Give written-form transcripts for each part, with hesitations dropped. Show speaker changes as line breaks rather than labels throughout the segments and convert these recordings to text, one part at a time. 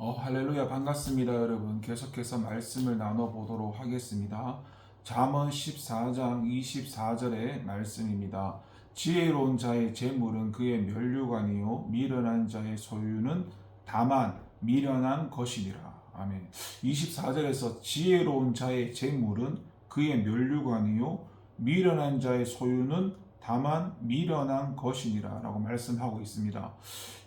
할렐루야 반갑습니다. 여러분 계속해서 말씀을 나눠보도록 하겠습니다. 잠언 14장 24절의 말씀입니다. 지혜로운 자의 재물은 그의 면류관이요 미련한 자의 소유는 다만 미련한 것이니라. 아멘. 24절에서 지혜로운 자의 재물은 그의 면류관이요 미련한 자의 소유는 다만 미련한 것이니라 라고 말씀하고 있습니다.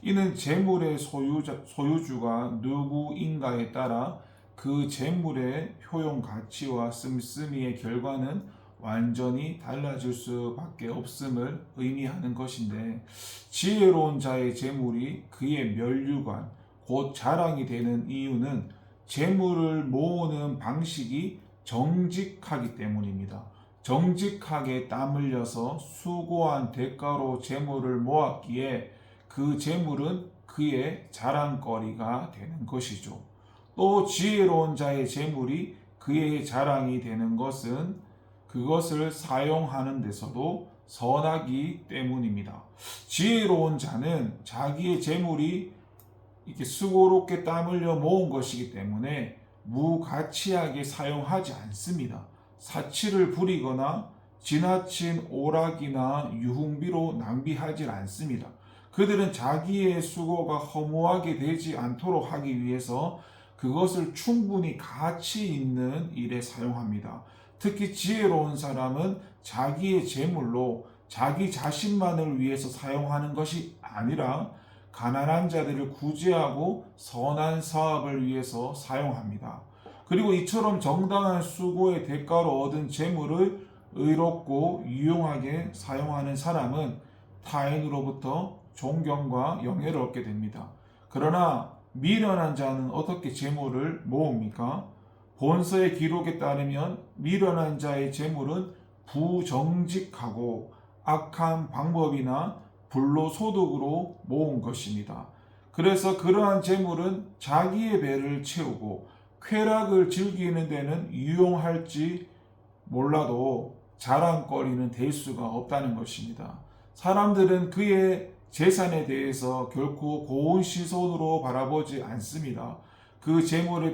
이는 재물의 소유주가 누구인가에 따라 그 재물의 효용 가치와 씀씀이의 결과는 완전히 달라질 수밖에 없음을 의미하는 것인데, 지혜로운 자의 재물이 그의 면류관 곧 자랑이 되는 이유는 재물을 모으는 방식이 정직하기 때문입니다. 정직하게 땀 흘려서 수고한 대가로 재물을 모았기에 그 재물은 그의 자랑거리가 되는 것이죠. 또 지혜로운 자의 재물이 그의 자랑이 되는 것은 그것을 사용하는 데서도 선하기 때문입니다. 지혜로운 자는 자기의 재물이 이렇게 수고롭게 땀 흘려 모은 것이기 때문에 무가치하게 사용하지 않습니다. 사치를 부리거나 지나친 오락이나 유흥비로 낭비하지 않습니다. 그들은 자기의 수고가 허무하게 되지 않도록 하기 위해서 그것을 충분히 가치 있는 일에 사용합니다. 특히 지혜로운 사람은 자기의 재물로 자기 자신만을 위해서 사용하는 것이 아니라 가난한 자들을 구제하고 선한 사업을 위해서 사용합니다. 그리고 이처럼 정당한 수고의 대가로 얻은 재물을 의롭고 유용하게 사용하는 사람은 타인으로부터 존경과 영예를 얻게 됩니다. 그러나 미련한 자는 어떻게 재물을 모읍니까? 본서의 기록에 따르면 미련한 자의 재물은 부정직하고 악한 방법이나 불로소득으로 모은 것입니다. 그래서 그러한 재물은 자기의 배를 채우고 쾌락을 즐기는 데는 유용할지 몰라도 자랑거리는 될 수가 없다는 것입니다. 사람들은 그의 재산에 대해서 결코 고운 시선으로 바라보지 않습니다. 그 재물에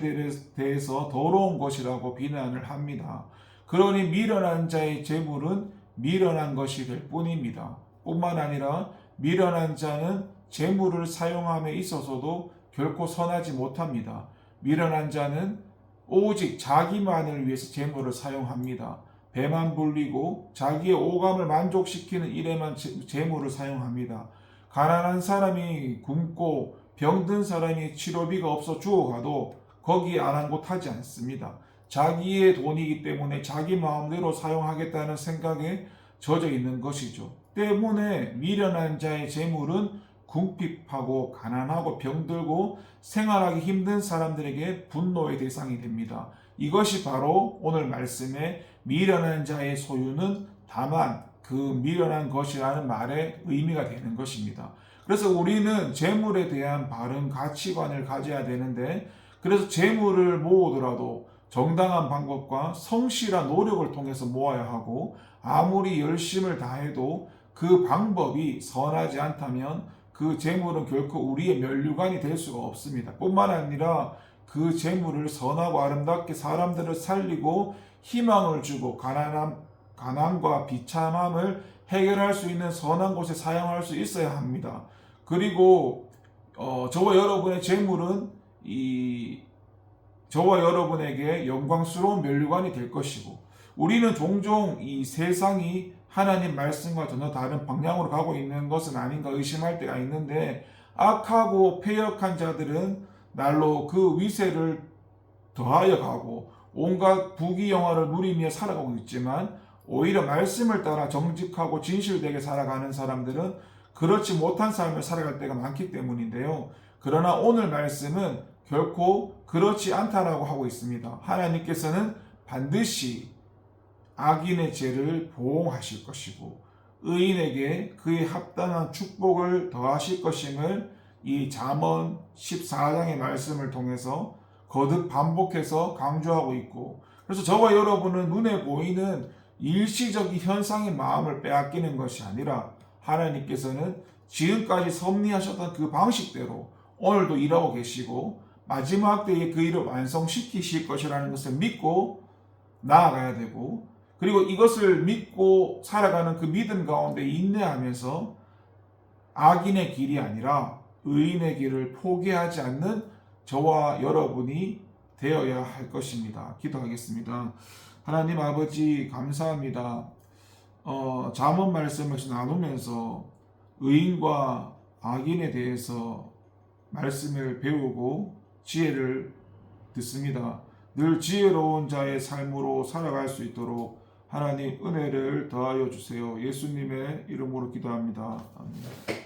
대해서 더러운 것이라고 비난을 합니다. 그러니 미련한 자의 재물은 미련한 것이 될 뿐입니다. 뿐만 아니라 미련한 자는 재물을 사용함에 있어서도 결코 선하지 못합니다. 미련한 자는 오직 자기만을 위해서 재물을 사용합니다. 배만 불리고 자기의 오감을 만족시키는 일에만 재물을 사용합니다. 가난한 사람이 굶고 병든 사람이 치료비가 없어 죽어가도 거기에 아랑곳하지 않습니다. 자기의 돈이기 때문에 자기 마음대로 사용하겠다는 생각에 젖어 있는 것이죠. 때문에 미련한 자의 재물은 궁핍하고 가난하고 병들고 생활하기 힘든 사람들에게 분노의 대상이 됩니다. 이것이 바로 오늘 말씀의 미련한 자의 소유는 다만 그 미련한 것이라는 말의 의미가 되는 것입니다. 그래서 우리는 재물에 대한 바른 가치관을 가져야 되는데, 그래서 재물을 모으더라도 정당한 방법과 성실한 노력을 통해서 모아야 하고, 아무리 열심을 다해도 그 방법이 선하지 않다면 그 재물은 결코 우리의 면류관이 될 수가 없습니다. 뿐만 아니라 그 재물을 선하고 아름답게 사람들을 살리고 희망을 주고 가난과 비참함을 해결할 수 있는 선한 곳에 사용할 수 있어야 합니다. 그리고 저와 여러분의 재물은 저와 여러분에게 영광스러운 면류관이 될 것이고, 우리는 종종 이 세상이 하나님 말씀과 전혀 다른 방향으로 가고 있는 것은 아닌가 의심할 때가 있는데, 악하고 패역한 자들은 날로 그 위세를 더하여 가고 온갖 부귀영화를 누리며 살아가고 있지만, 오히려 말씀을 따라 정직하고 진실되게 살아가는 사람들은 그렇지 못한 삶을 살아갈 때가 많기 때문인데요. 그러나 오늘 말씀은 결코 그렇지 않다라고 하고 있습니다. 하나님께서는 반드시 악인의 죄를 보응하실 것이고 의인에게 그에 합당한 축복을 더하실 것임을 이 잠언 14장의 말씀을 통해서 거듭 반복해서 강조하고 있고, 그래서 저와 여러분은 눈에 보이는 일시적인 현상의 마음을 빼앗기는 것이 아니라 하나님께서는 지금까지 섭리하셨던 그 방식대로 오늘도 일하고 계시고 마지막 때에 그 일을 완성시키실 것이라는 것을 믿고 나아가야 되고, 그리고 이것을 믿고 살아가는 그 믿음 가운데 인내하면서 악인의 길이 아니라 의인의 길을 포기하지 않는 저와 여러분이 되어야 할 것입니다. 기도하겠습니다. 하나님 아버지 감사합니다. 잠언 말씀을 나누면서 의인과 악인에 대해서 말씀을 배우고 지혜를 듣습니다. 늘 지혜로운 자의 삶으로 살아갈 수 있도록 하나님 은혜를 더하여 주세요. 예수님의 이름으로 기도합니다. 아멘.